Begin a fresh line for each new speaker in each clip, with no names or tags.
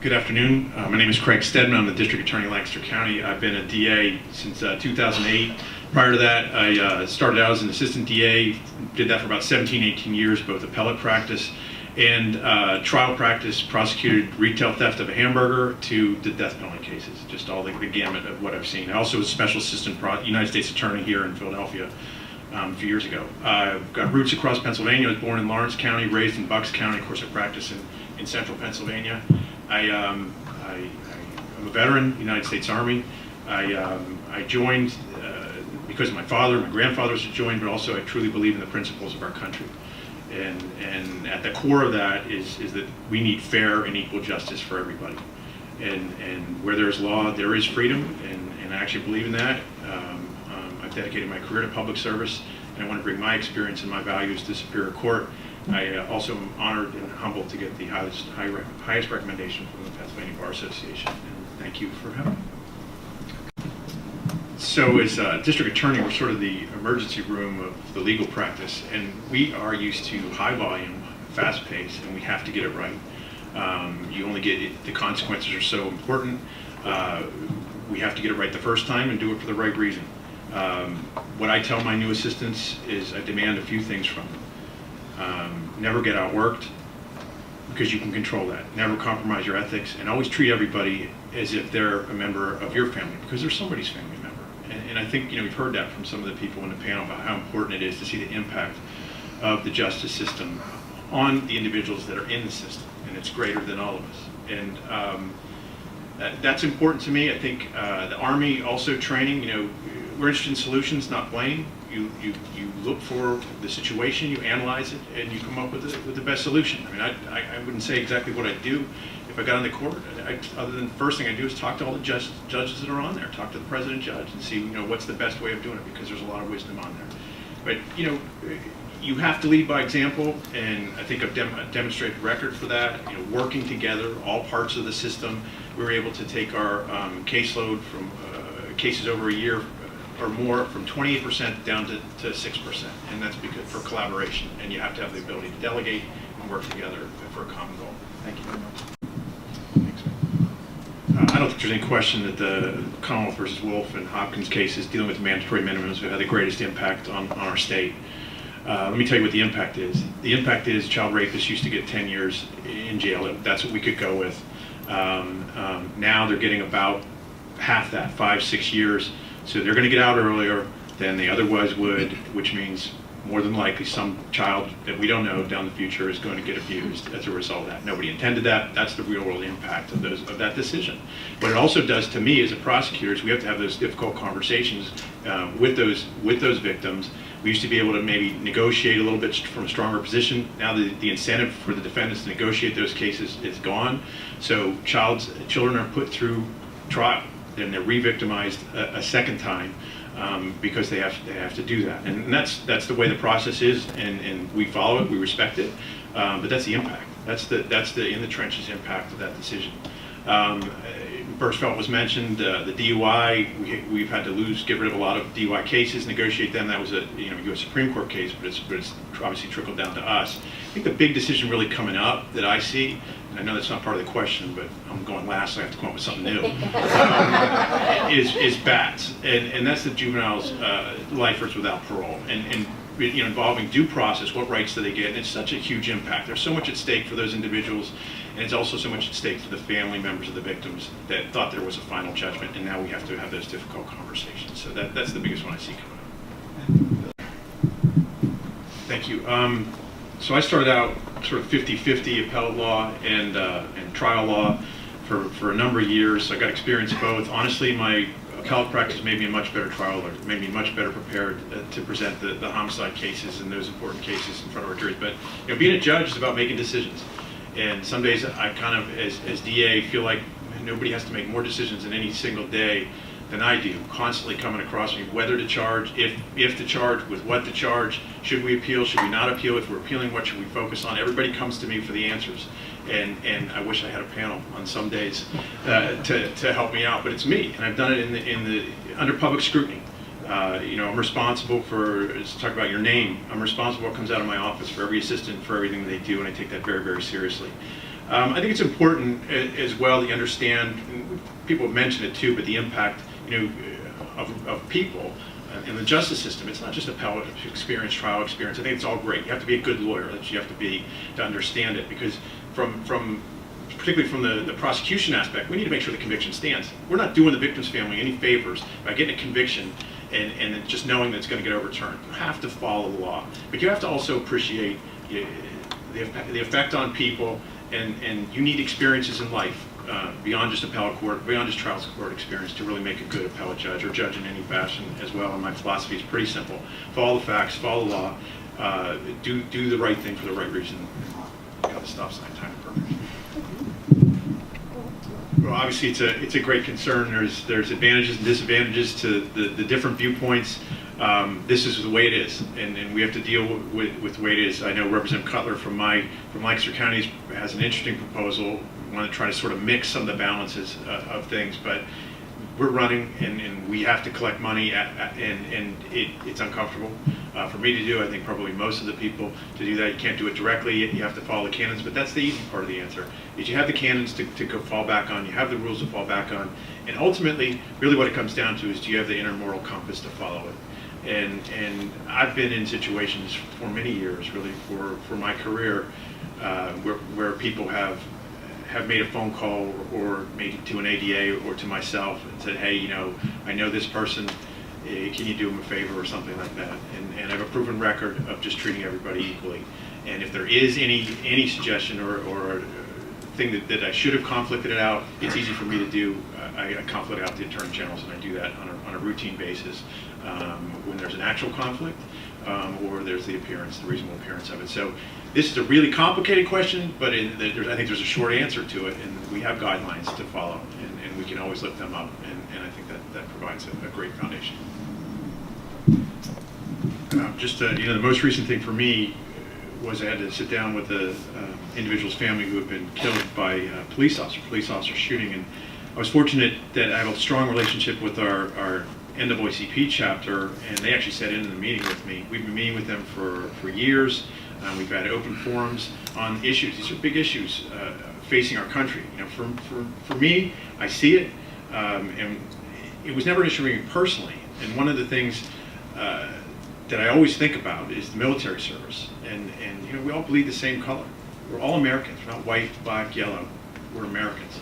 Good afternoon. My name is Craig Stedman. I'm the District Attorney in Lancaster County. I've been a DA since 2008. Prior to that, I started out as an assistant DA, did that for about 17, 18 years, both appellate practice and trial practice, prosecuted retail theft of a hamburger to the death penalty cases, just all the gamut of what I've seen. I also was a special assistant United States Attorney here in Philadelphia a few years ago. I've got roots across Pennsylvania. I was born in Lawrence County, raised in Bucks County. Of course, I practice in central Pennsylvania. I'm a veteran, United States Army. I joined because my father, my grandfathers had joined, but also I truly believe in the principles of our country. And at the core of that is that we need fair and equal justice for everybody. And where there's law, there is freedom, and I actually believe in that. I've dedicated my career to public service, and I want to bring my experience and my values to Superior Court. I also am honored and humbled to get the highest recommendation from the Pennsylvania Bar Association, and thank you for having me. So as district attorney, we're sort of the emergency room of the legal practice, and we are used to high volume, fast pace, and we have to get it right. You only get it, the consequences are so important. We have to get it right the first time and do it for the right reason. What I tell my new assistants is I demand a few things from them. Never get outworked, because you can control that. Never compromise your ethics, and always treat everybody as if they're a member of your family, because they're somebody's family member. And I think we've heard that from some of the people in the panel about how important it is to see the impact of the justice system on the individuals that are in the system, and it's greater than all of us. And that's important to me. I think the Army also training, we're interested in solutions, not blame. You look for the situation, you analyze it, and you come up with the best solution. I mean, I wouldn't say exactly what I'd do if I got on the court. Other than the first thing I do is talk to all the judges that are on there, talk to the president judge, and see what's the best way of doing it, because there's a lot of wisdom on there. But you have to lead by example, and I think I've demonstrated record for that. Working together, all parts of the system, we were able to take our caseload from cases over a year or more from 28% down to 6%, and that's because for collaboration, and you have to have the ability to delegate and work together for a common goal. Thank you very much. Thanks. I don't think there's any question that the Commonwealth versus Wolf and Hopkins cases dealing with mandatory minimums have had the greatest impact on our state. Let me tell you what the impact is. The impact is child rapists used to get 10 years in jail. That's what we could go with. Now they're getting about half that, 5-6 years. So they're going to get out earlier than they otherwise would, which means more than likely some child that we don't know down the future is going to get abused as a result of that. Nobody intended that. That's the real world impact of that decision. What it also does to me as a prosecutor is we have to have those difficult conversations with those victims. We used to be able to maybe negotiate a little bit from a stronger position. Now the incentive for the defendants to negotiate those cases is gone. So children are put through trial, and they're re-victimized a second time because they have to do that. And that's the way the process is, and we follow it, we respect it, but that's the impact. That's the in the trenches impact of that decision. Birchfeld was mentioned, the DUI, we've had to get rid of a lot of DUI cases, negotiate them. That was a U.S. Supreme Court case, but it's obviously trickled down to us. I think the big decision really coming up that I see, and I know that's not part of the question, but I'm going last, so I have to come up with something new, is BATS, and that's the juveniles, lifers without parole, and involving due process, what rights do they get, and it's such a huge impact. There's so much at stake for those individuals, and it's also so much at stake for the family members of the victims that thought there was a final judgment, and now we have to have those difficult conversations. So that's the biggest one I see coming up. Thank you. So I started out sort of 50-50 appellate law and trial law for a number of years. So I got experience both. Honestly, my appellate practice made me a much better trial lawyer, made me much better prepared to present the homicide cases and those important cases in front of our juries. But being a judge is about making decisions. And some days I kind of, as DA, feel like nobody has to make more decisions in any single day than I do, constantly coming across me, whether to charge, if to charge, with what to charge, should we appeal, should we not appeal, if we're appealing, what should we focus on? Everybody comes to me for the answers, and I wish I had a panel on some days to help me out, but it's me, and I've done it under public scrutiny. I'm responsible for, let's talk about your name, I'm responsible for what comes out of my office for every assistant, for everything they do, and I take that very, very seriously. I think it's important as well to understand, and people have mentioned it too, but the impact, of people in the justice system. It's not just appellate experience, trial experience. I think it's all great. You have to be a good lawyer. That you have to be to understand it, because particularly from the prosecution aspect, we need to make sure the conviction stands. We're not doing the victim's family any favors by getting a conviction and just knowing that it's going to get overturned. You have to follow the law, but you have to also appreciate the effect on people, and you need experiences in life beyond just appellate court, beyond just trial court experience to really make a good appellate judge or judge in any fashion as well. And my philosophy is pretty simple: follow the facts, follow the law, do the right thing for the right reason. Got the stop sign, time to perfect. Well, obviously it's a great concern. There's advantages and disadvantages to the different viewpoints. This is the way it is, and we have to deal with the way it is. I know Representative Cutler from Lancaster County has an interesting proposal. We want to try to sort of mix some of the balances of things, but we're running, and we have to collect money, and it's uncomfortable for me to do. I think probably most of the people to do that. You can't do it directly. You have to follow the canons, but that's the easy part of the answer. Is you have the canons to go fall back on. You have the rules to fall back on, and ultimately, really what it comes down to is, do you have the inner moral compass to follow it? And I've been in situations for many years, really for my career, where people have made a phone call or made it to an ADA or to myself and said, hey, I know this person, can you do them a favor or something like that? And I have a proven record of just treating everybody equally. And if there is any suggestion or thing that I should have conflicted it out, it's easy for me to do. I conflict out the Attorney Generals, and I do that on a routine basis when there's an actual conflict or there's the reasonable appearance of it. So this is a really complicated question, but I think there's a short answer to it, and we have guidelines to follow, and we can always lift them up, and I think that provides a great foundation. The most recent thing for me was I had to sit down with the individual's family who had been killed by a police officer shooting, and I was fortunate that I have a strong relationship with our NAACP chapter, and they actually sat in the meeting with me. We've been meeting with them for years. We've had open forums on issues. These are big issues facing our country. For me, I see it, and it was never an issue for me personally. And one of the things that I always think about is the military service. And we all bleed the same color. We're all Americans. We're not white, black, yellow. We're Americans.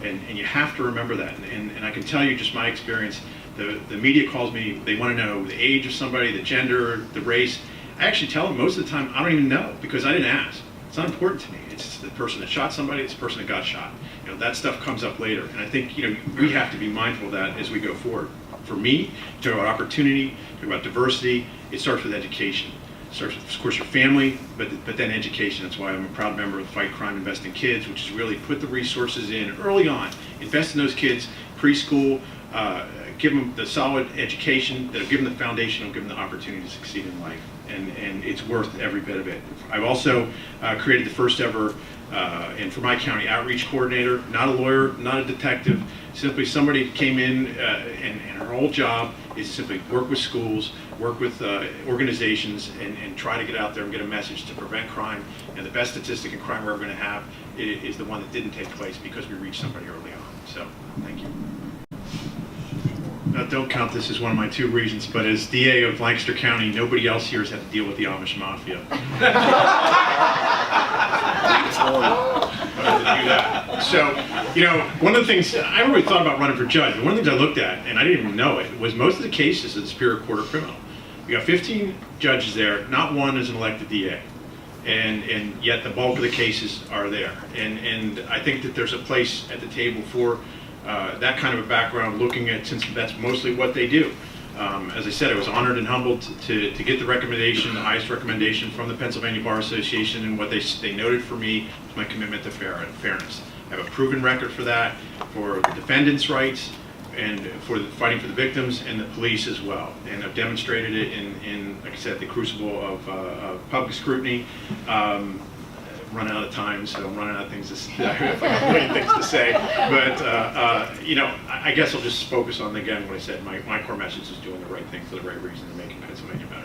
And you have to remember that. And I can tell you just my experience. The media calls me, they want to know the age of somebody, the gender, the race. I actually tell them most of the time, I don't even know, because I didn't ask. It's not important to me. It's the person that shot somebody, it's the person that got shot. That stuff comes up later. And I think, we have to be mindful of that as we go forward. For me, to talk about opportunity, talk about diversity, it starts with education. It starts with, of course, your family, but then education. That's why I'm a proud member of Fight Crime, Invest in Kids, which is really put the resources in early on. Invest in those kids, preschool, give them the solid education that'll give them the foundation, will give them the opportunity to succeed in life. And it's worth every bit of it. I've also created the first ever, and for my county, outreach coordinator, not a lawyer, not a detective, simply somebody who came in and her whole job is simply work with schools, work with organizations, and try to get out there and get a message to prevent crime. And the best statistic in crime we're ever going to have is the one that didn't take place because we reached somebody early on. So, thank you. Don't count this as one of my two reasons, but as DA of Lancaster County, nobody else here has had to deal with the Amish Mafia. So, one of the things, I haven't really thought about running for judge, but one of the things I looked at, and I didn't even know it, was most of the cases of the Superior Court are criminal. We got 15 judges there, not one is an elected DA. And yet the bulk of the cases are there. And I think that there's a place at the table for that kind of a background, looking at, since that's mostly what they do. As I said, I was honored and humbled to get the recommendation, the highest recommendation from the Pennsylvania Bar Association, and what they noted for me was my commitment to fairness. I have a proven record for that, for the defendants' rights, and for fighting for the victims and the police as well. And I've demonstrated it in like I said, the crucible of public scrutiny. Run out of time, so I'm running out of things to say. I have like a million things to say, but I guess I'll just focus on, again, what I said. My core message is doing the right thing for the right reason and making Pennsylvania better.